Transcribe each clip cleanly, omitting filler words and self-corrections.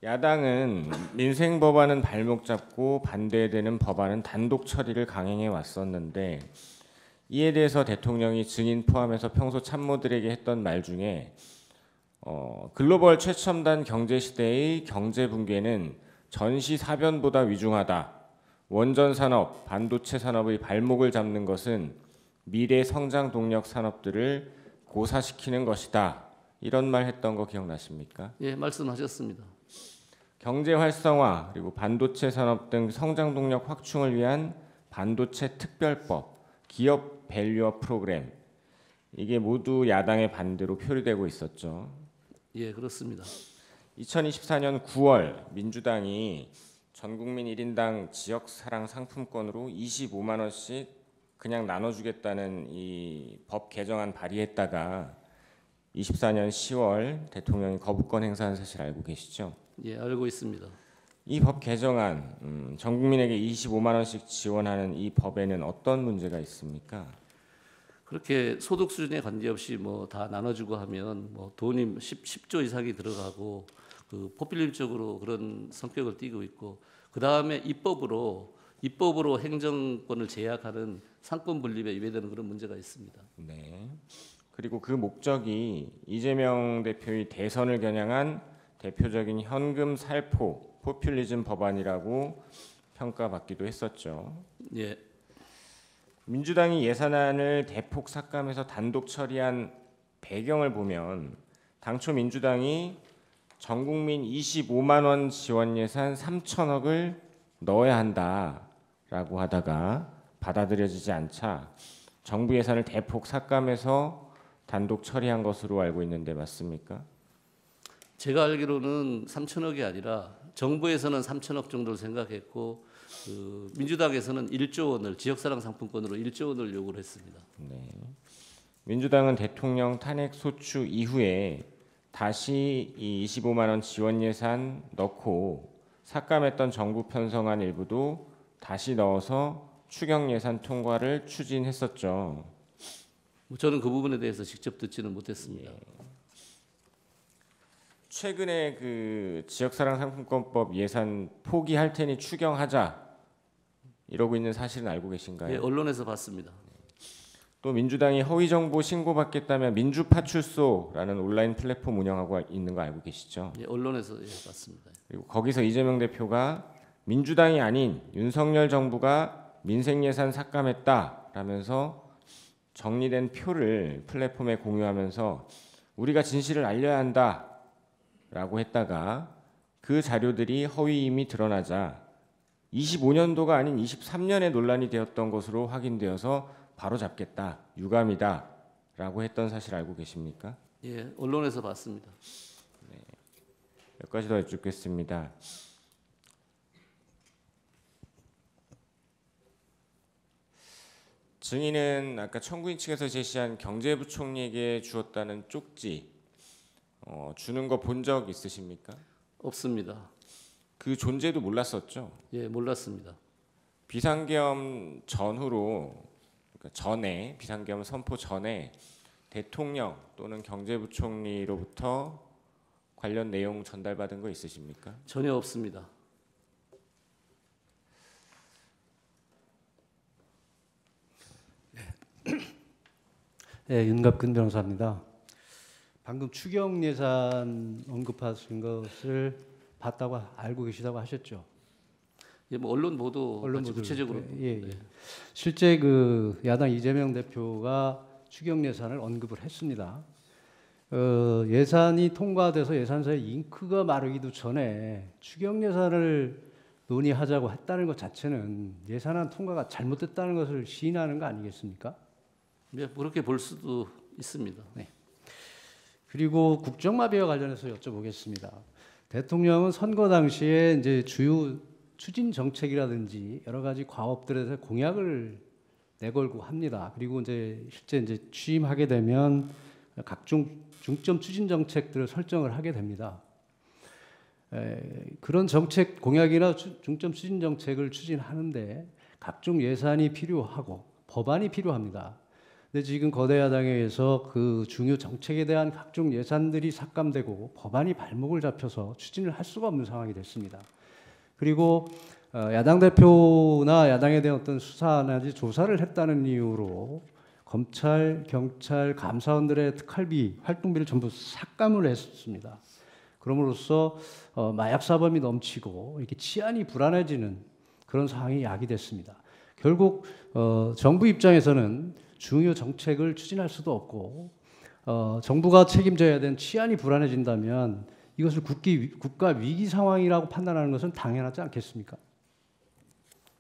야당은 민생 법안은 발목 잡고 반대되는 법안은 단독 처리를 강행해 왔었는데 이에 대해서 대통령이 증인 포함해서 평소 참모들에게 했던 말 중에 글로벌 최첨단 경제 시대의 경제 붕괴는 전시 사변보다 위중하다. 원전 산업, 반도체 산업의 발목을 잡는 것은 미래 성장 동력 산업들을 고사시키는 것이다. 이런 말 했던 거 기억나십니까? 예, 말씀하셨습니다. 경제 활성화 그리고 반도체 산업 등 성장 동력 확충을 위한 반도체 특별법, 기업 밸류업 프로그램 이게 모두 야당의 반대로 표류되고 있었죠. 예, 그렇습니다. 2024년 9월 민주당이 전국민 1인당 지역사랑 상품권으로 25만 원씩 그냥 나눠주겠다는 이 법 개정안 발의했다가 24년 10월 대통령이 거부권 행사한 사실 알고 계시죠? 예, 알고 있습니다. 이 법 개정안 전 국민에게 25만 원씩 지원하는 이 법에는 어떤 문제가 있습니까? 그렇게 소득 수준에 관계없이 뭐 다 나눠주고 하면 뭐 돈이 10조 이상이 들어가고 그 포퓰리즘적으로 그런 성격을 띠고 있고 그 다음에 입법으로 행정권을 제약하는 상권 분립에 위배되는 그런 문제가 있습니다. 네. 그리고 그 목적이 이재명 대표의 대선을 겨냥한 대표적인 현금 살포 포퓰리즘 법안이라고 평가받기도 했었죠. 예, 민주당이 예산안을 대폭 삭감해서 단독 처리한 배경을 보면 당초 민주당이 전 국민 25만 원 지원 예산 3천억을 넣어야 한다라고 하다가 받아들여지지 않자 정부 예산을 대폭 삭감해서 단독 처리한 것으로 알고 있는데 맞습니까? 제가 알기로는 3천억이 아니라 정부에서는 3천억 정도를 생각했고 그 민주당에서는 1조 원을 지역사랑 상품권으로 1조 원을 요구를 했습니다. 네. 민주당은 대통령 탄핵 소추 이후에 다시 이 25만 원 지원 예산 넣고 삭감했던 정부 편성안 일부도 다시 넣어서 추경 예산 통과를 추진했었죠. 저는 그 부분에 대해서 직접 듣지는 못했습니다. 최근에 그 지역사랑 상품권법 예산 포기할 테니 추경하자 이러고 있는 사실은 알고 계신가요? 예, 언론에서 봤습니다. 또 민주당이 허위 정보 신고받겠다며 민주파출소라는 온라인 플랫폼 운영하고 있는 거 알고 계시죠? 예, 언론에서 예, 봤습니다. 그리고 거기서 이재명 대표가 민주당이 아닌 윤석열 정부가 민생 예산 삭감했다라면서 정리된 표를 플랫폼에 공유하면서 우리가 진실을 알려야 한다라고 했다가 그 자료들이 허위임이 드러나자 25년도가 아닌 23년에 논란이 되었던 것으로 확인되어서 바로 잡겠다, 유감이다라고 했던 사실 알고 계십니까? 예, 언론에서 봤습니다. 몇 가지 더 여쭙겠습니다. 증인은 아까 청구인 측에서 제시한 경제부총리에게 주었다는 쪽지 주는 거 본 적 있으십니까? 없습니다. 그 존재도 몰랐었죠. 예, 몰랐습니다. 비상계엄 전후로 그러니까 전에 비상계엄 선포 전에 대통령 또는 경제부총리로부터 관련 내용 전달받은 거 있으십니까? 전혀 없습니다. 네, 윤갑근 변호사입니다. 방금 추경 예산 언급하신 것을 봤다고 알고 계시다고 하셨죠? 예, 뭐 언론 보도 언론 같이 보도를 구체적으로 예, 예. 네. 실제 그 야당 이재명 대표가 추경 예산을 언급을 했습니다. 예산이 통과돼서 예산서에 잉크가 마르기도 전에 추경 예산을 논의하자고 했다는 것 자체는 예산안 통과가 잘못됐다는 것을 시인하는 거 아니겠습니까? 예, 그렇게 볼 수도 있습니다. 네. 그리고 국정마비와 관련해서 여쭤보겠습니다. 대통령은 선거 당시에 이제 주요 추진 정책이라든지 여러 가지 과업들에 대해서 공약을 내걸고 합니다. 그리고 이제 실제 이제 취임하게 되면 각종 중점 추진 정책들을 설정을 하게 됩니다. 그런 정책 공약이나 중점 추진 정책을 추진하는데 각종 예산이 필요하고 법안이 필요합니다. 근데 지금 거대 야당에 의해서 그 중요 정책에 대한 각종 예산들이 삭감되고 법안이 발목을 잡혀서 추진을 할 수가 없는 상황이 됐습니다. 그리고 야당 대표나 야당에 대한 어떤 수사나 조사를 했다는 이유로 검찰, 경찰, 감사원들의 특활비, 활동비를 전부 삭감을 했습니다. 그럼으로써 마약 사범이 넘치고 이렇게 치안이 불안해지는 그런 상황이 야기됐습니다. 결국 정부 입장에서는 중요 정책을 추진할 수도 없고 정부가 책임져야 되는 치안이 불안해진다면 이것을 국가 위기 상황이라고 판단하는 것은 당연하지 않겠습니까?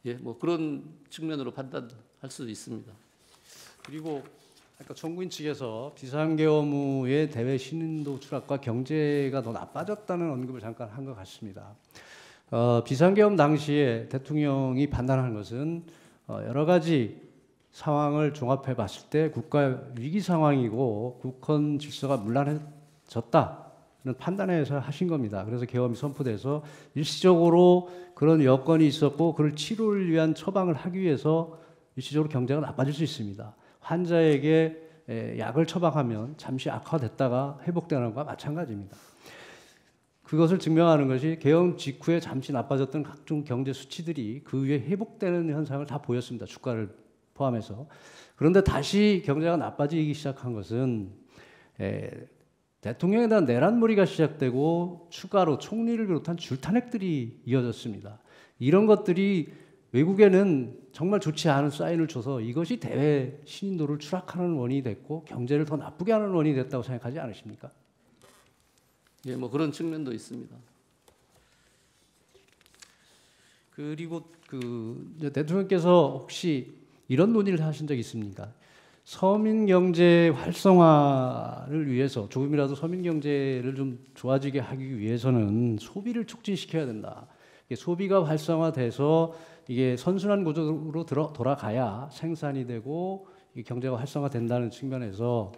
예, 뭐 그런 측면으로 판단할 수 있습니다. 그리고 아까 청구인 측에서 비상계엄의 대외 신인도 추락과 경제가 더 나빠졌다는 언급을 잠깐 한 것 같습니다. 비상계엄 당시에 대통령이 판단한 것은 여러 가지 상황을 종합해 봤을 때 국가 위기 상황이고 국헌 질서가 문란해졌다는 판단에서 하신 겁니다. 그래서 계엄이 선포돼서 일시적으로 그런 여건이 있었고 그걸 치료를 위한 처방을 하기 위해서 일시적으로 경제가 나빠질 수 있습니다. 환자에게 약을 처방하면 잠시 악화됐다가 회복되는 것과 마찬가지입니다. 그것을 증명하는 것이 계엄 직후에 잠시 나빠졌던 각종 경제 수치들이 그 후에 회복되는 현상을 다 보였습니다. 주가를 포함해서. 그런데 다시 경제가 나빠지기 시작한 것은 대통령에 대한 내란몰이가 시작되고 추가로 총리를 비롯한 줄탄핵들이 이어졌습니다. 이런 것들이 외국에는 정말 좋지 않은 사인을 줘서 이것이 대외 신인도를 추락하는 원인이 됐고 경제를 더 나쁘게 하는 원인이 됐다고 생각하지 않으십니까? 예, 뭐 그런 측면도 있습니다. 그리고 대통령께서 혹시 이런 논의를 하신 적 있습니까? 서민 경제 활성화를 위해서 조금이라도 서민 경제를 좀 좋아지게 하기 위해서는 소비를 촉진시켜야 된다. 소비가 활성화돼서 이게 선순환 구조로 돌아가야 생산이 되고 경제가 활성화된다는 측면에서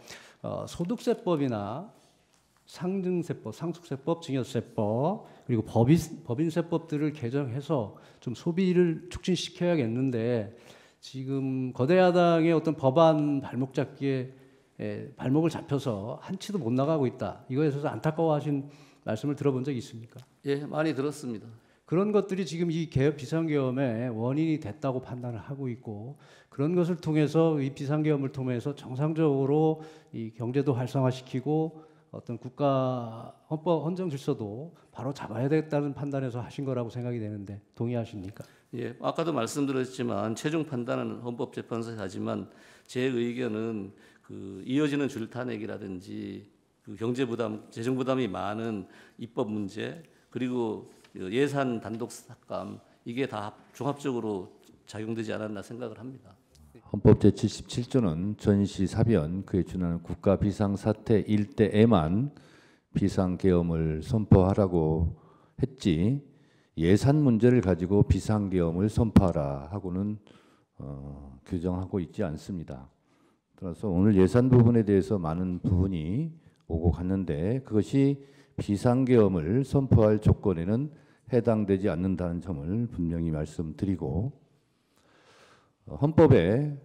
소득세법이나 상증세법, 상속세법, 증여세법 그리고 법인세법들을 개정해서 좀 소비를 촉진시켜야겠는데 지금 거대 야당의 어떤 법안 발목 잡기에 발목을 잡혀서 한치도 못 나가고 있다. 이거에 있어서 안타까워하신 말씀을 들어본 적이 있습니까? 예, 많이 들었습니다. 그런 것들이 지금 이 비상계엄의 원인이 됐다고 판단을 하고 있고 그런 것을 통해서 이 비상계엄을 통해서 정상적으로 이 경제도 활성화시키고 어떤 국가 헌법 헌정 질서도 바로 잡아야 되겠다는 판단에서 하신 거라고 생각이 되는데 동의하십니까? 예, 아까도 말씀드렸지만 최종 판단은 헌법재판소에서 하지만 제 의견은 그 이어지는 줄탄핵이라든지 그 경제 부담, 재정 부담이 많은 입법 문제 그리고 예산 단독 삭감 이게 다 종합적으로 작용되지 않았나 생각을 합니다. 헌법 제77조는 전시 사변 그에 준하는 국가 비상사태 일대에만 비상계엄을 선포하라고 했지 예산 문제를 가지고 비상계엄을 선포하라 하고는 규정하고 있지 않습니다. 따라서 오늘 예산 부분에 대해서 많은 부분이 오고 갔는데 그것이 비상계엄을 선포할 조건에는 해당되지 않는다는 점을 분명히 말씀드리고 헌법에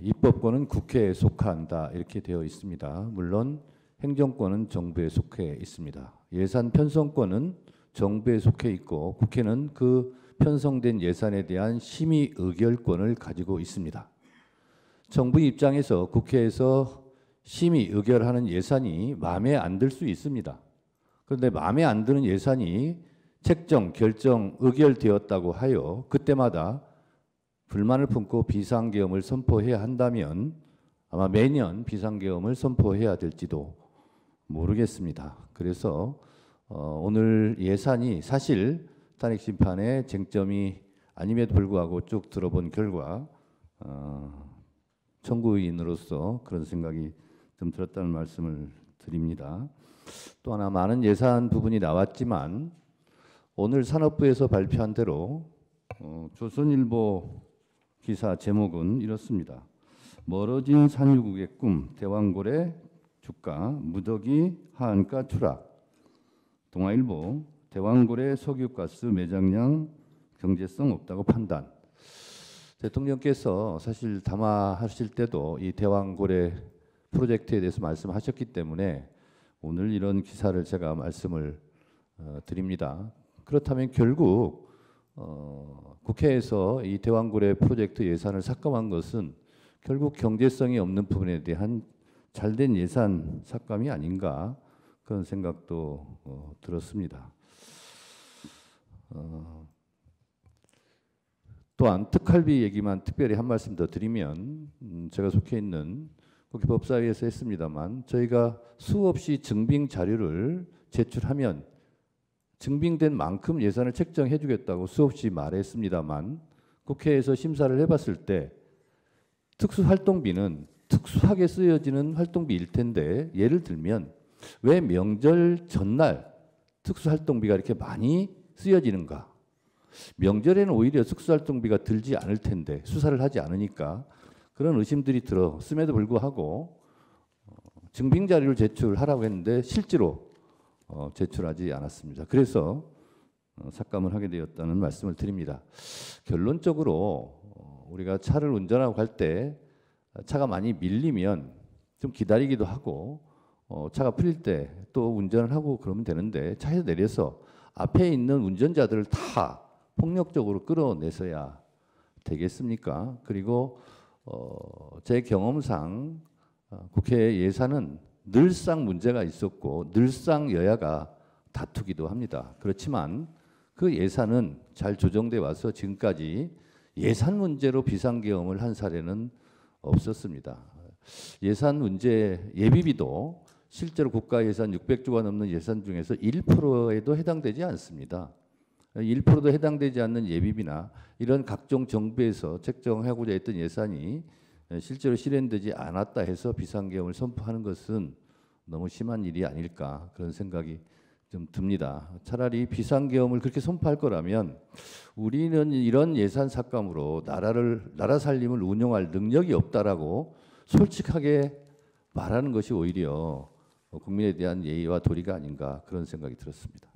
입법권은 국회에 속한다 이렇게 되어 있습니다. 물론 행정권은 정부에 속해 있습니다. 예산 편성권은 정부에 속해 있고 국회는 그 편성된 예산에 대한 심의 의결권을 가지고 있습니다. 정부 입장에서 국회에서 심의 의결하는 예산이 마음에 안 들 수 있습니다. 그런데 마음에 안 드는 예산이 책정, 결정, 의결되었다고 하여 그때마다 불만을 품고 비상계엄을 선포해야 한다면 아마 매년 비상계엄을 선포해야 될지도 모르겠습니다. 그래서 오늘 예산이 사실 탄핵심판의 쟁점이 아님에도 불구하고 쭉 들어본 결과 청구인으로서 그런 생각이 좀 들었다는 말씀을 드립니다. 또 하나 많은 예산 부분이 나왔지만 오늘 산업부에서 발표한 대로 조선일보 기사 제목은 이렇습니다. 멀어진 산유국의 꿈, 대왕고래 주가 무더기 하한가 추락. 동아일보 대왕고래 석유가스 매장량 경제성 없다고 판단. 대통령께서 사실 담화하실 때도 이 대왕고래 프로젝트에 대해서 말씀하셨기 때문에 오늘 이런 기사를 제가 말씀을 드립니다. 그렇다면 결국 국회에서 이 대왕고래 프로젝트 예산을 삭감한 것은 결국 경제성이 없는 부분에 대한 잘된 예산 삭감이 아닌가 그런 생각도 들었습니다. 또한 특활비 얘기만 특별히 한 말씀 더 드리면 제가 속해 있는 국회 법사위에서 했습니다만 저희가 수없이 증빙 자료를 제출하면 증빙된 만큼 예산을 책정해 주겠다고 수없이 말했습니다만 국회에서 심사를 해봤을 때 특수활동비는 특수하게 쓰여지는 활동비일 텐데 예를 들면 왜 명절 전날 특수활동비가 이렇게 많이 쓰여지는가? 명절에는 오히려 특수활동비가 들지 않을 텐데 수사를 하지 않으니까 그런 의심들이 들었음에도 불구하고 증빙 자료를 제출하라고 했는데 실제로 제출하지 않았습니다. 그래서 삭감을 하게 되었다는 말씀을 드립니다. 결론적으로 우리가 차를 운전하고 갈 때 차가 많이 밀리면 좀 기다리기도 하고 차가 풀릴 때 또 운전을 하고 그러면 되는데 차에서 내려서 앞에 있는 운전자들을 다 폭력적으로 끌어내서야 되겠습니까? 그리고 제 경험상 국회 예산은 늘상 문제가 있었고 늘상 여야가 다투기도 합니다. 그렇지만 그 예산은 잘 조정돼 와서 지금까지 예산 문제로 비상계엄을 한 사례는 없었습니다. 예산 문제 예비비도 실제로 국가 예산 600조가 넘는 예산 중에서 1%에도 해당되지 않습니다. 1%도 해당되지 않는 예비비나 이런 각종 정부에서 책정하고자 했던 예산이 실제로 실현되지 않았다 해서 비상계엄을 선포하는 것은 너무 심한 일이 아닐까 그런 생각이 좀 듭니다. 차라리 비상계엄을 그렇게 선포할 거라면 우리는 이런 예산 삭감으로 나라 살림을 운영할 능력이 없다라고 솔직하게 말하는 것이 오히려 국민에 대한 예의와 도리가 아닌가 그런 생각이 들었습니다.